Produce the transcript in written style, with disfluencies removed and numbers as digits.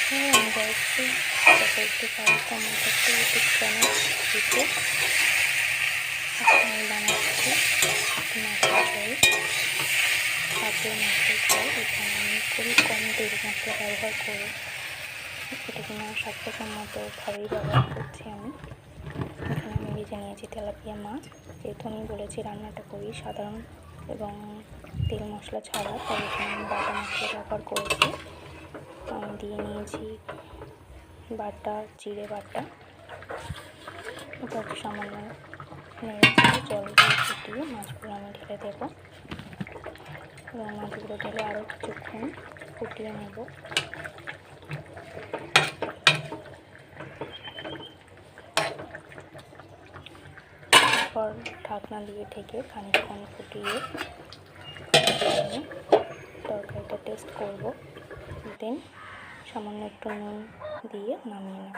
আমি যাচ্ছি একটু টমেটো ইউটিউব চ্যানেল দিতে আমি বানাচ্ছি মশলা চাই কাঁচা মশলা চাই। এখানে আমি খুবই কম তেল মশলা ব্যবহার করি, এটা কিনা স্বাস্থ্যসম্মতভাবেই ব্যবহার করছি। আমি এখানে আমি ভেজে নিয়েছি তেলাপিয়া মাছ। যেহেতু আমি বলেছি রান্নাটা করি সাধারণ এবং তেল মশলা ছাড়া, তাই এখানে আমি বাটা মশলা ব্যবহার করেছি। আমি দিয়ে নিয়েছি বাটা জিরে বাটা, তারপর সামান্য নেড়ে জল দিয়ে ফুটিয়ে মাছগুলো আমি ঢেলে দেবো এবং মাছগুলো ঢেলে আরও কিছুক্ষণ ফুটিয়ে নেব। তারপর ঢাকনা দিয়ে ঢেকে খানিকক্ষণ ফুটিয়ে তরকারিটা টেস্ট করব, দেন সামান্য একটু নুন দিয়ে নামিয়ে নেব।